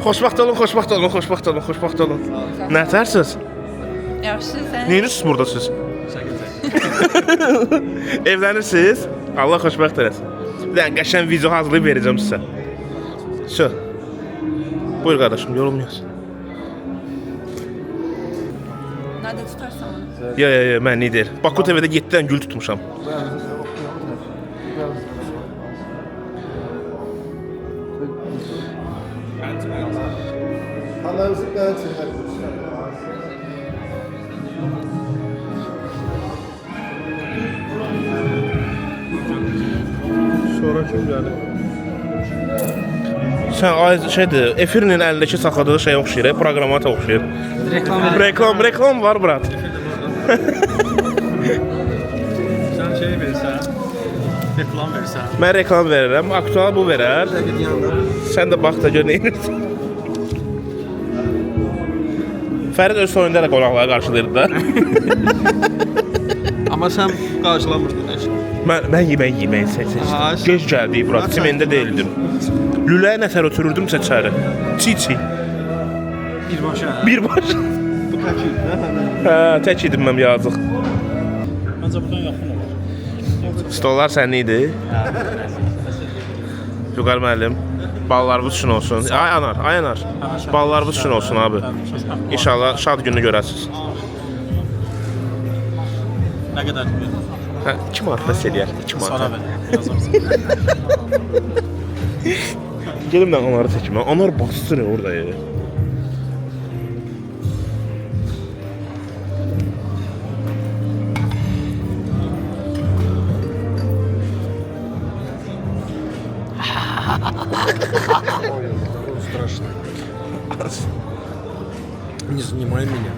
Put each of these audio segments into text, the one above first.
Xoşbaxt olun, xoşbaxt olun, xoşbaxt olun, xoşbaxt olun. Nə tərsiniz? Yaxşı, sən? Neyiniz burada siz? Evlənirsiniz? Allah xoşbaxt eləsin. Bir dənə qəşəng video hazırlayıb verəcəm sizə. Şu. Buyur qardaşım, yorulmuyorsun. Nədə tutarsan onu? Ya, mən nə deyir? Baku TV-də 7 dənə gül tutmuşam. Sonra kim gəldi? Sən şeydir, efirinin əlindəki saxladığı şey oxşayır, proqramata oxşayır. Reklam var, brat. Sən şey versən, reklam versən. Mən reklam verirəm, aktual bu verər. Sən də bax da gör nə edirsən. Fərid öz soyunda da qonaqlara qarşılayırdı da. Amma sən qarşılamırdın heç. Mən yeməyi seçdim. Gec gəldi, brat, çimində deyildim. Lüləyə nəfər ötürürdüm çəçəri. Çiçi. Birbaşa. Bu tək idi, nə? Hə, tək idim mən yazıq. Məncə buradan yaxın olur. Stollar sənin idi? Vüqar müəllim, ballarımız üçün olsun. Ay anar. Ballarımız üçün olsun abi. İnşallah şad gününü görəsiniz. Nə qədər? Hə, 2 manat bəs eləyər, 2 manat. Sana ver, yazarsan. Gelim mən onları çəkim. Onlar bastır orada ya. Страшно. Не занимай меня.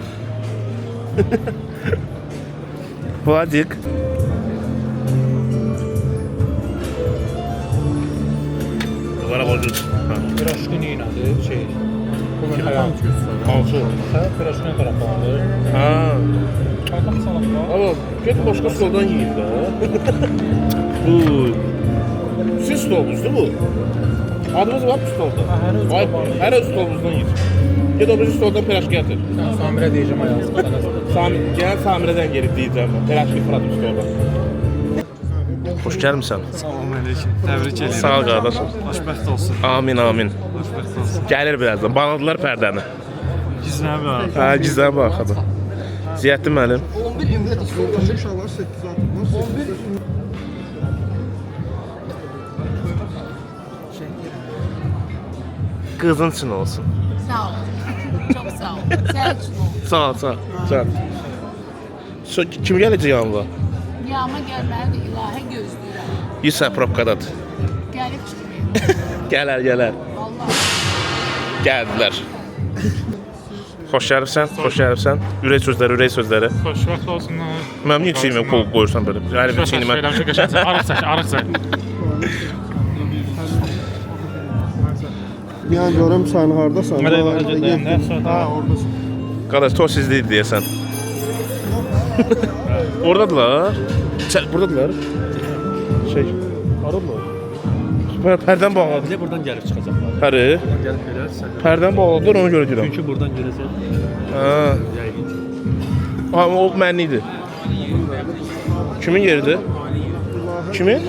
Vladик. Duvara bozdun. Piraşkin yinadır, şey. Bu mən hayal. Alçı. Hə, piraşkin tərəflandır. Ha. Qalmaq salaqlar. Ama get başka stoldan yiyin de. Bu. Siz stolunuzdu bu. Adınız var mı stolda? Hər öz Ay, her öz stolunuzdan yiyin. Get o bizi stoldan piraş getir. Samirə deyəcəm ayaz. Gel Samire'den gelip diyeceğim. Piraşki fıratım stoldan. Hoş gelmişsin. Salam əleykum. Təbrik edirəm. Sağ ol kardeşim. Xoşbəxt olsun. Amin. Xoşbəxt olsun. Gelir birazdan. Bağladılar perdəni. Gizlənə bax. Ha, gizlən baxadı. Ziyaddin müəllim. 11 ümumiyyətlə stolda inşallah 8 atılmaz. 11 Qızın üçün olsun. Sağ ol. Çox sağ ol. Sən üçün ol. Sağ ol. Kim gələcək yanına? Yağma gəlməlidir, ilahi gözləyirəm. Yüsə probkadadır. Gəlib çıxmayın. Gələr. Vallahi. Gəldilər. Xoş gəlibsən. Ürək sözləri. Xoşbəxt olsunlar. Mənim niyə çiynimə qol qoyursan belə? Yəni bir çiynimə. Arıq çək. Yəni görüm sən hardasan? Mən evə gedəyim də, sonra. Ha, oradasın. Qardaş, to sizdir deyəsən. Oradadılar. Buradadılar. Haradadılar? Pərdən bağladı. Bir də buradan gəlib çıxacaqlar. Pəri. Buradan gəlib gələrsən. Pərdən bağladılar, ona görə deyirəm. Çünki buradan gələcək. Ha. Amma o mənli idi. Kimin yeridir? Kimin?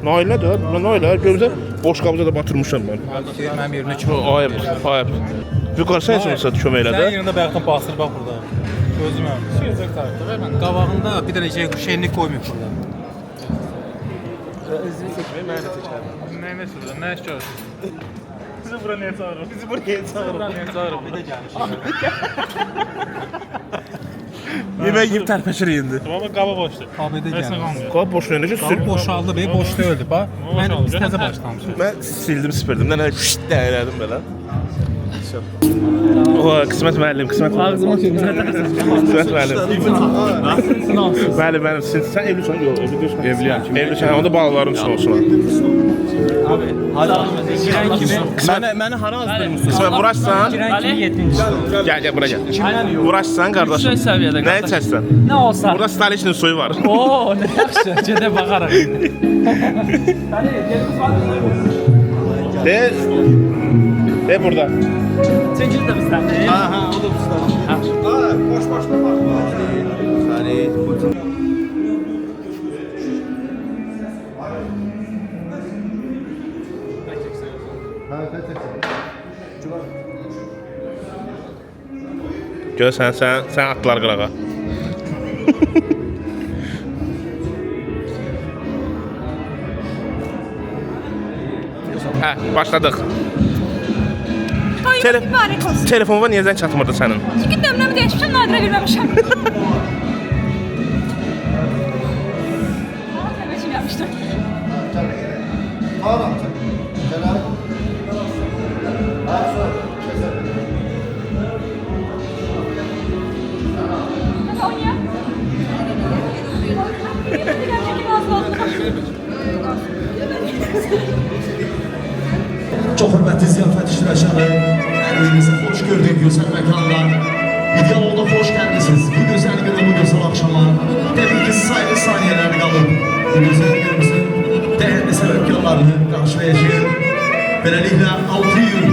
Nailədir. Nailə. Görürsən, boş qabıza da batırmışam mən. Mənim yerinə Ayıb. Vüqar sən üçün kömək Sənin elədi. yerində bayaqdan basır bax burada. Gözümə. Siyəcək tarixdə ver məndə. Qabağında bir dənə şeylik qoymayıb burada. Nə sürüdə, nə iş görürsün? Bizi bura niyə çağırır? Bura niyə çağırır? Bir də gəlmiş. Yemək yiyib tərpəşir indi. Amma qaba boşdur. ABD gəlmiş. Qab boş neyində ki, Qab boşaldı, boş deyildi bax. Mən biz təzə başlamışıq. Mən sildim, süpürdüm. Nə şşt dəyələdim belə. Qismət müəllim. Ağzıma Qismət müəllim. Bəli, sən evlisən? Yox, evli deyilsən. Evliyəm. Evlisən, onda balaların üçün olsun. Abi, hadi girən kimi məni hara azdırmısınız? Qismət, buraşsan. Girən kimi 7-ci. Gəl, bura gəl. Kimdən yox? Buraşsan, qardaşım. Yüksək səviyyədə Nə qardaş. içərsən? Nə olsa. Burada Staliçnin suyu var. Oo, nə yaxşı. Gedə baxarıq. De, De burada. Çekil de bizden. Ha, o da bizdə. Ha, boş başla bax. Yani bu Ha, tek. Gör sən atlar qırağa. Hə, başladıq. Toyunuz mübarək olsun. Telefonuma niyə zəng çatmırdı sənin? Çünki nömrəmi dəyişmişəm, Nadirə verməmişəm. Təbəşim yapmışdım. Aram. Gələk. Hadi oynayaq. Çekim az oldu. Çox hörmətli ziyafət iştirakçıları, evimizin xoş gördüyü gözəl məkanda idealda xoş gəlmisiniz. Bu gözəl günə, bu gözəl axşama təbii ki, sayılı saniyələri qalıb bu gözəl günümüzün dəyərli səbəbkarlarını qarşılayacaq. Beləliklə 6 iyun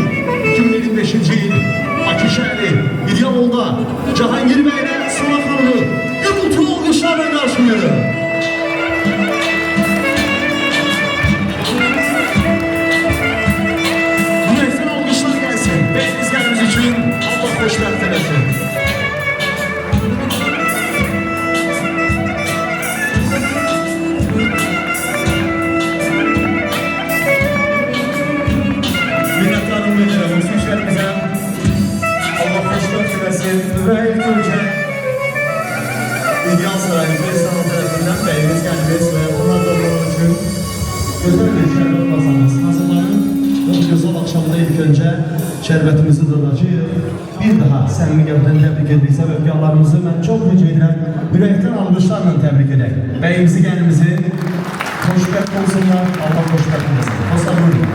2025-ci il Bakı şəhəri idealda Cahangir bəylə Sona xanımı gürültülü alqışlarla qarşılayır. Beyiniz geldiğiniz için Allah hoşbəxt eləsin. Minnətlarımı bildirəm, olsun işlərimizə Allah hoşbəxt eləsin və ilk öncə İdeal Sarayı Restoran tərəfindən beyiniz gəldiniz və bunlar da onun üçün gözəl bir şəhər olmasanız hazırlanın. Bu gözəl akşamda ilk önce şərbətimizi dadacağıq. Bir daha səmimi qəlbdən təbrik edirik səbəbkarlarımızı. Mən çox rica edirəm, ürəkdən alqışlarla təbrik edək. Bəyimizi, gəlimizi xoşbəxt olsunlar, Allah xoşbəxt eləsin. Dostlar, buyurun.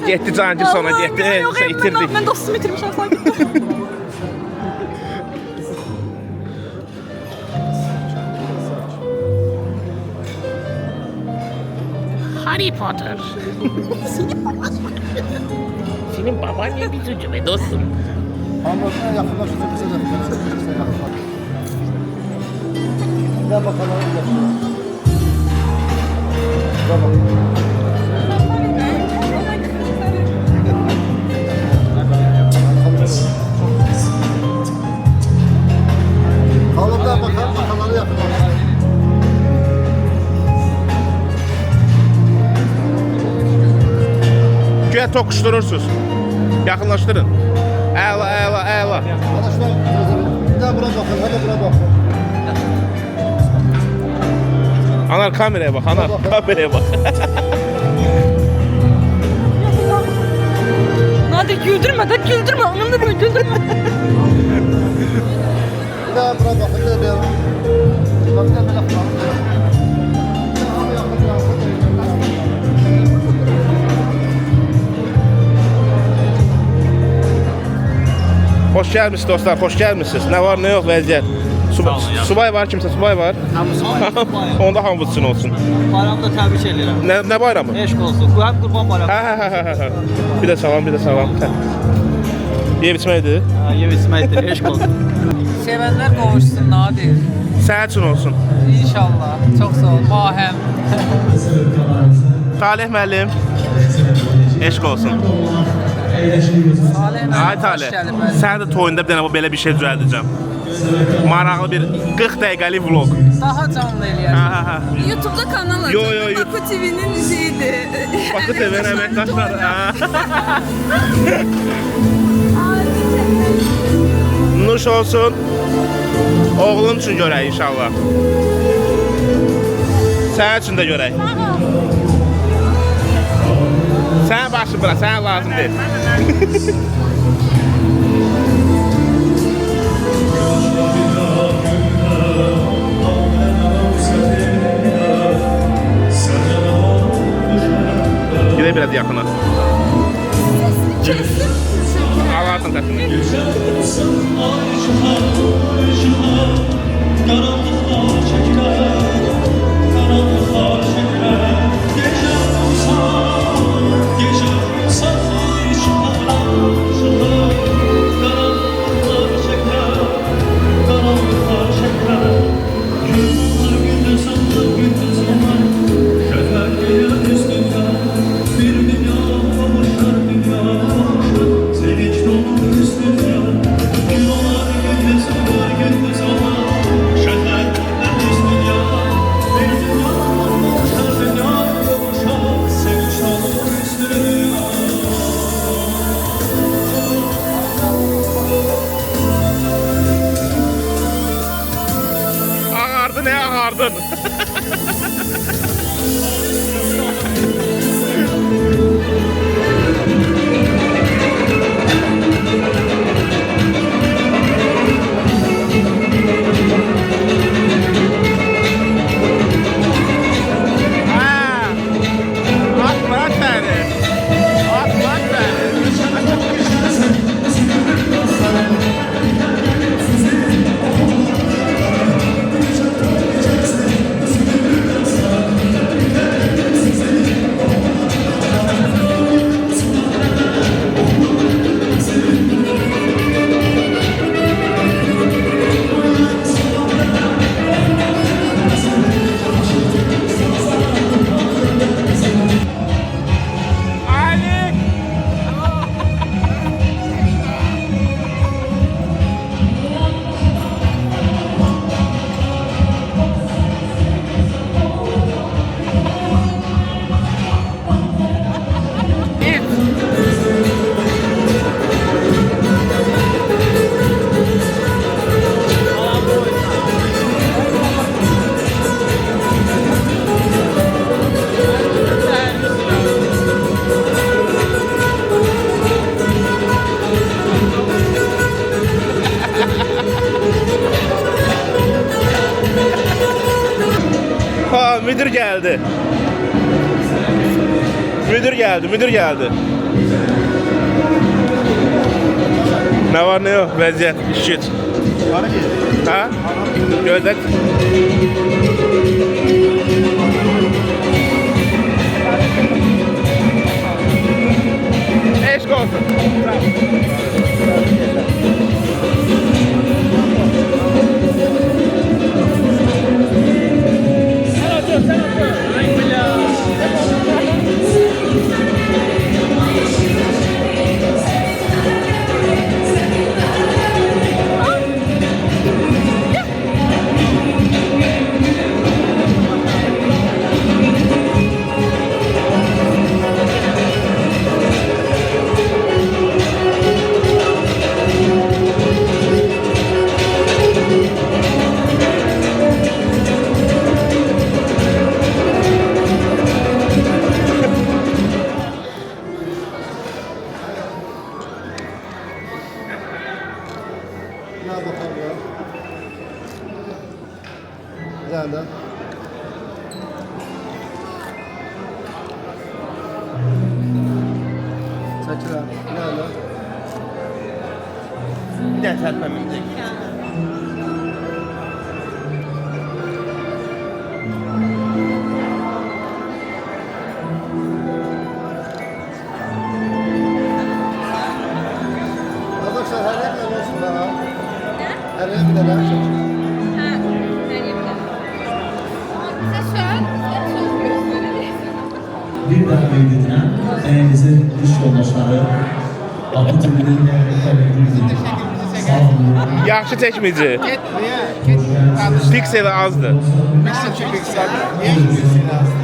Getdi Cahangir sonra getdi. Sən itirdik. Mən dostumu itirmişəm sanki. Harry Potter. Senin baban ne bir çocuğu be dostum. Hamuruna yaxınlaşırsa bizə də yaxınlaşır. Gel bakalım. Gel bakalım. Halımda bakalım, bakalım yaxınlaşır. Güya toqquşdurursunuz. Yaxınlaşdırın. Əla. Arkadaşlar, bir daha bura bakın, hadi bura bakın. Anar kameraya bak, kameraya bak. Nadir güldürme, de güldürme, anladın mı? Güldürme. Bir daha bura bakın, bir daha bir yana. Bak, bir daha böyle falan. Hoş gəlmisiniz dostlar, hoş gəlmisiniz. Nə var, nə yox vəziyyət. Subay var, kimsə subay var. Onda hamımız üçün olsun. Bayramda təbrik edirəm. Nə bayramı? Eşq olsun. Həm qurban bayramı. Hə. Bir də salam. Yev içməkdir. Yev içməkdir, eşq olsun. Sevənlər qovuşsun Nadir. Sənin üçün olsun. İnşallah. Çox sağ ol. Mahəm. Talih müəllim. Eşq olsun. Ay Talih. Sən də toyunda bir dənə belə bir şey düzəldəcəm. Maraqlı bir 40 dəqiqəlik vlog. Daha canlı eləyər. Hə. YouTube'da kanal açtım. Yo. Bakı TV'nin şeyiydi. Bakı TV'nin əməkdaşları. Nuş olsun. Oğlun üçün görək inşallah. Sənin üçün də görək. Sən başı bura, sənə lazım deyil. Gidelim biraz yakına. Alarsan səsini. Ağardın, ne ağardın? Atma seni. Atma seni. Ha, müdür geldi. Müdür geldi. Ne var ne yok, vəziyyət, işit. Ha? Gözlək. Eşq olsun. Nerede? Saçıra. Nerede? Bir də tərpənməyəcək. Arkadaşlar her yerden olsun daha. Her yerden olsun. Bir daha meydana değerli iş yoldaşları Bakı TV'nin sağ olun. Yaxşı çəkmici. Pikseli azdır.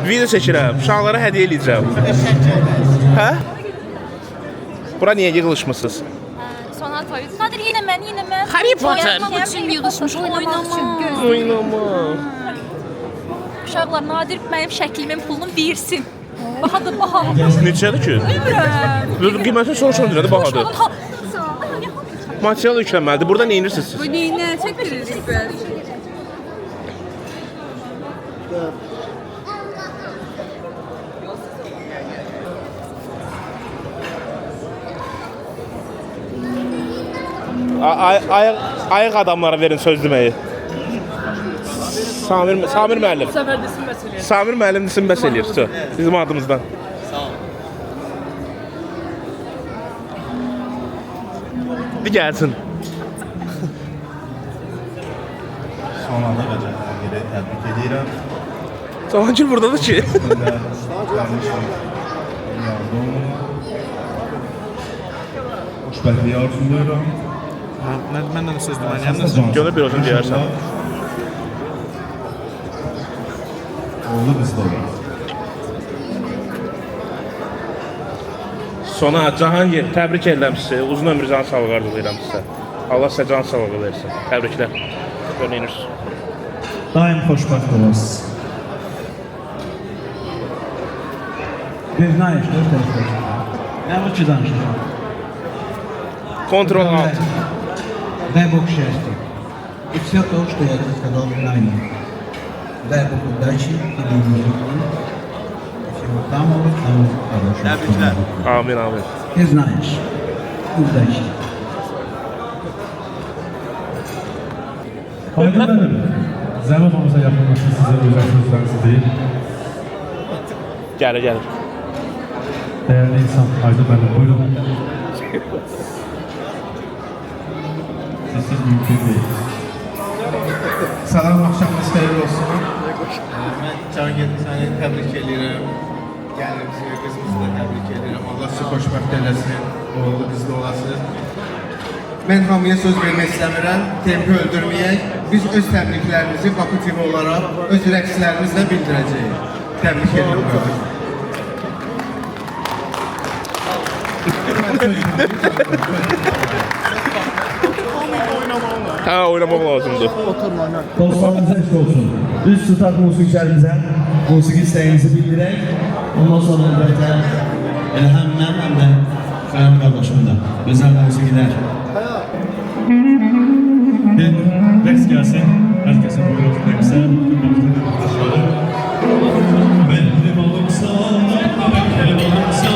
Video çəkirəm, uşaqlara hədiyyə eləyəcəm. Hə? Bura niyə yığılışmısınız? Sonat var. Nadir yine ben. Harry Potter. Oynamak için yığılışmış. Oynamak için. Oynama. Uşaqlar Nadir mənim şəklimin pulunu versin. Bahadır, baha. Neçədir ki? Bilmirəm. Qiymətini soruşun liradır, bahadır. Material yüklənməlidir. Burada nə edirsiniz siz? Bu neyine çəkdiririk biz? Ayıq adamlara verin söz deməyi. Samir müəllim. Samir müəllim desin bəs eləyir. Bizim adımızdan. Sağ ol. Bir gəlsin. Son anda bəcərləri təbrik edirəm. Cahankir buradadır ki. Xoşbəxtlik arzulayıram. Məndən söz deməliyəm. Gönül bir olsun deyərsən. Oğlu bizdə olur. Sona Cahangir, təbrik edirəm sizi. Uzun ömür can sağlığı arzulayıram sizə. Allah sizə can sağlığı versin. Təbriklər. Görünür. Daim xoşbəxt olasınız. Признаюсь, что это такое. Я лучше danışırım. Kontrol alt. Дай Бог счастья. И все то, что я тебе сказал ранее. Дай Бог удачи и любви. Всего самого хорошего. Təbriklər. Amin, amin. Ты знаешь. Удачи. Aydın benim. Zəmanımıza yaxınlaşın sizə özel sözlərinizi deyil. Gəlir, gəlir. Değerli insan Aydın benim. Buyurun. Sessiz mümkün değil. Salam axşamınız xeyir olsun. Mən Cahangir səni təbrik edirəm. Gəlirimizi və qızımızı da təbrik edirəm. Allah sizi xoşbəxt eləsin. Oğlu bizdə olasınız. Mən hamıya söz vermək istəmirəm. Tempi öldürməyək. Biz öz təbriklərimizi Bakı TV olaraq öz rəqslərimizlə bildirəcəyik. Təbrik edirəm. Ha, oynamaq lazımdır. Dostlarınıza eşit olsun. Üst tutak musikçilerimize musiki isteğinizi bildirək. Ondan sonra əlbəttə elə həm mən, həm də Xəyam qardaşım da gözəl musiqilər. Rəqs gəlsin. Hər kəsə buyurun. Rəqsə. Mənim olumsa, mənim olumsa,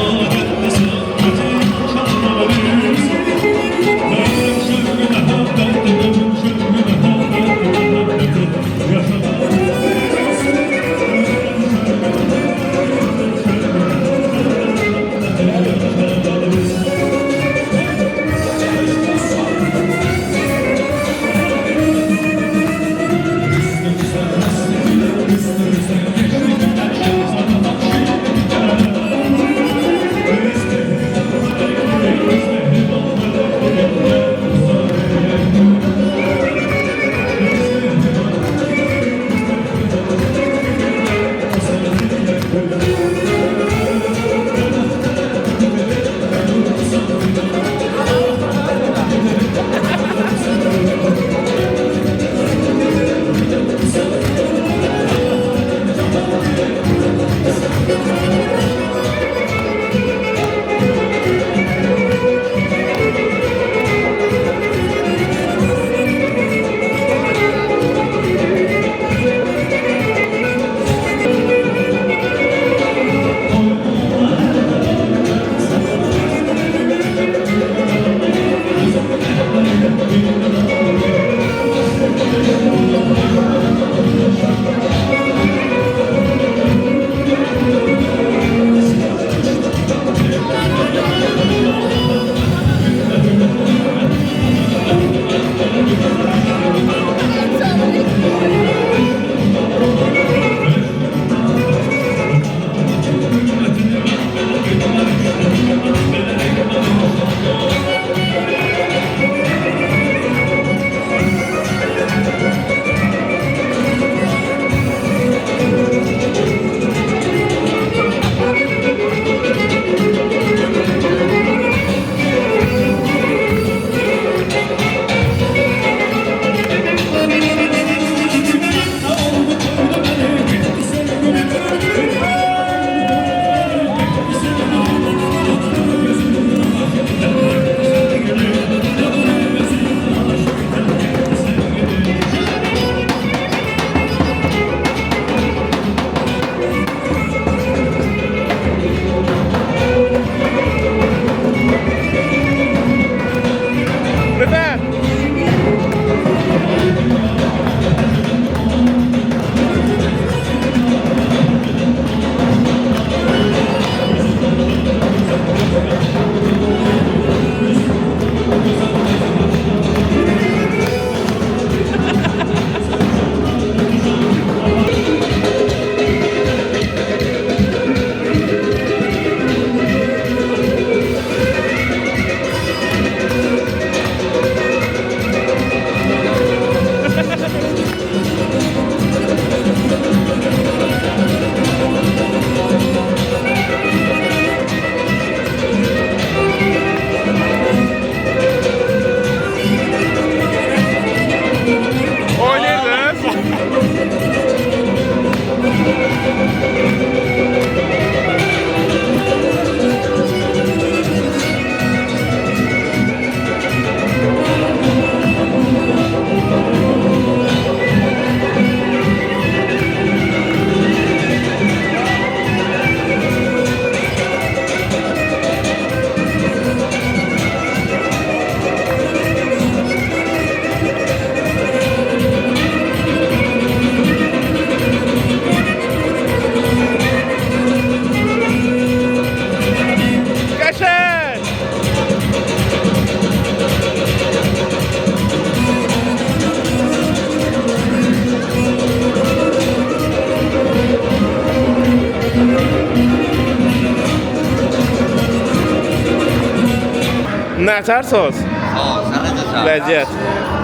Nə açarsınız? Sağ ol, sənə də sağ ol. Vəziyyət.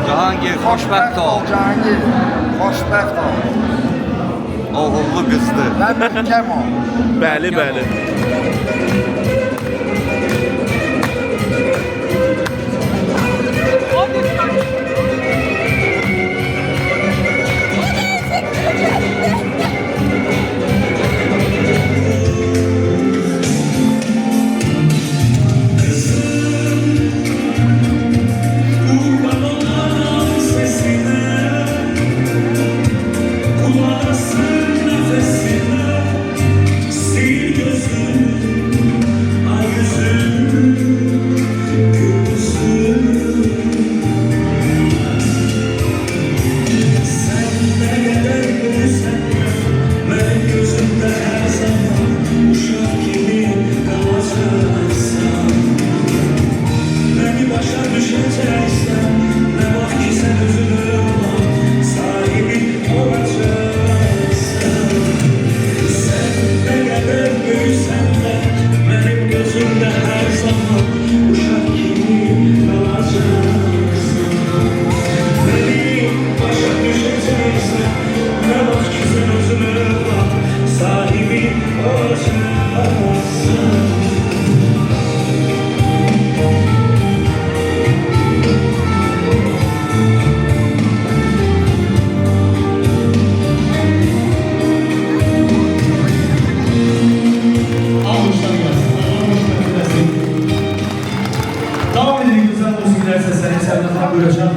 Cahangir, xoşbəxt ol. Cahangir, xoşbəxt ol. Oğullu qızdı. Mən möhkəm ol. Bəli, bəli. Devam edelim güzel müzikler sesleri Serdar Buyuracağım.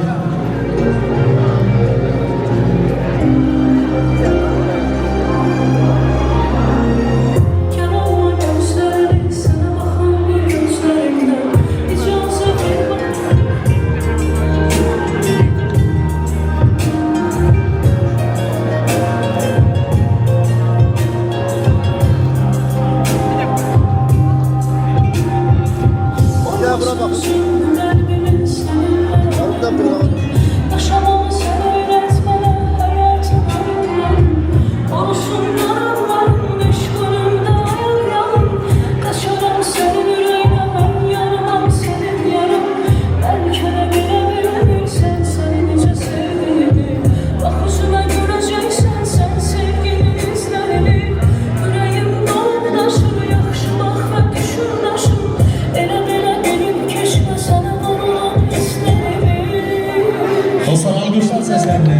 Dostlar alkışlar seslerini.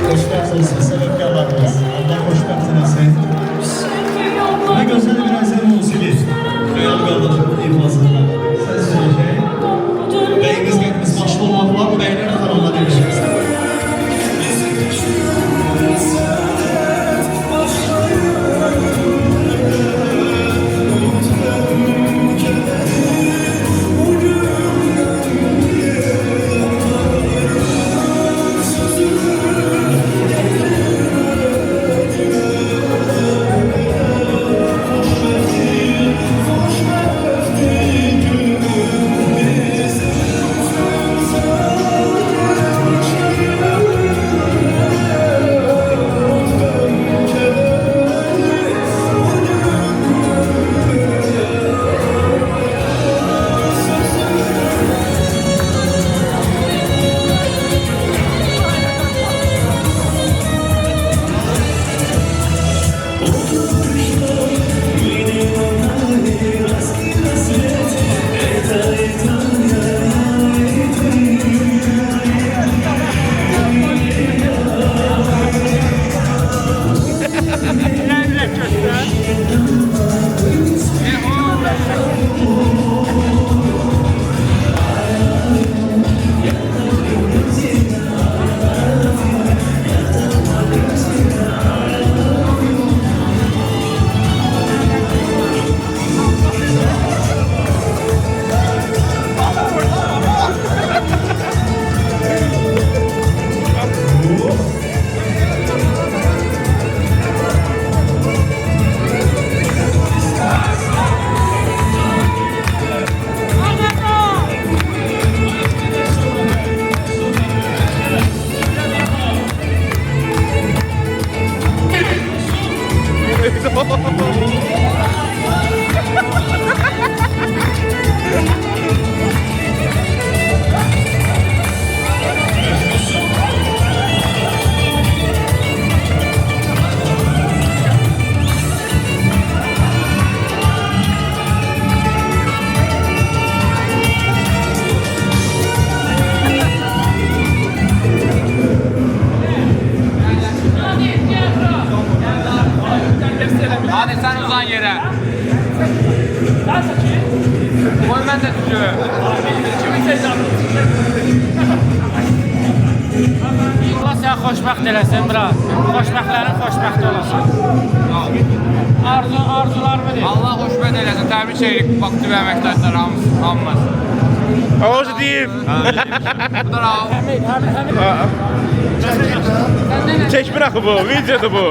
Hoşbəxt olsun, sebepkarlarımız. Allah hoşbəxt eləsin. Ne güzel bir əzəl musiqi. Xəyal qardaşımın ifasında. Səs söyləyəcək. Bəyiniz qəlbimiz başlı olmaq var, bu bəylər xaramla demişəksiniz. Hadi sen uzan yere. Koy ben de tutuyorum. Allah sen xoşbəxt eləsin, bra. Xoşbəxtlərin xoşbəxti olasın. Arzularımı deyil. Allah xoşbəxt eləsin. Təbrik edirik. Baktı və əməkdaşlar hamımız. Ağzı deyib. Bu da rahat. Çekmir axı bu, videodur bu.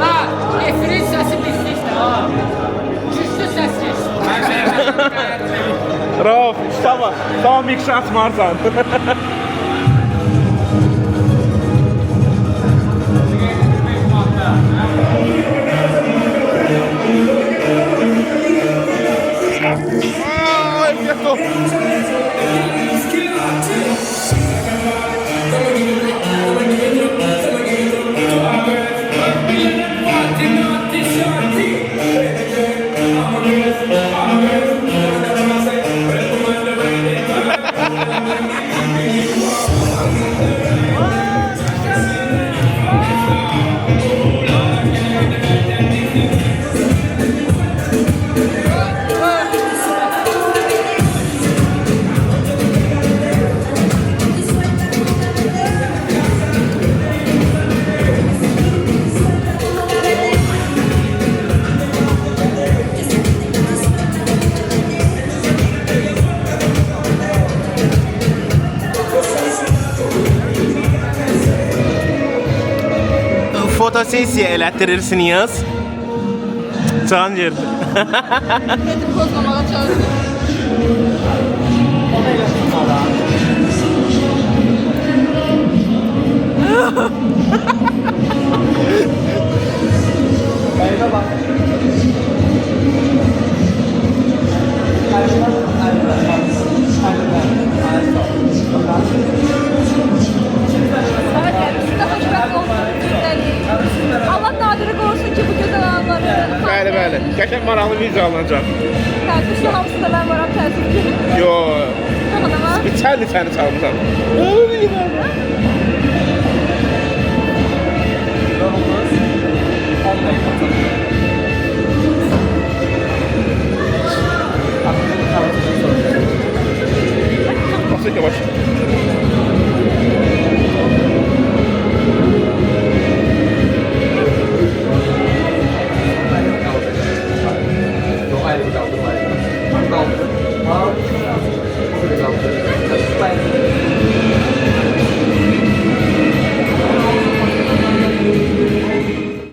Ha, efirin səsi bizdə işte ha. Güclü səs geçsin. Rauf, tamam mikşi atmarsan. Ay, yato. Fotosesiya elətdirirsiniz. Can yerdir. Getir pozmamağa çalışıyorum. Allah nadiri qorusun ki bu gözəl anları. Bəli, bəli. Qəşəng maraqlı video alınacaq. Tərtibli hamısında mən varam tərtibli. Yo, Tamam ama. içərli səni çalmışam.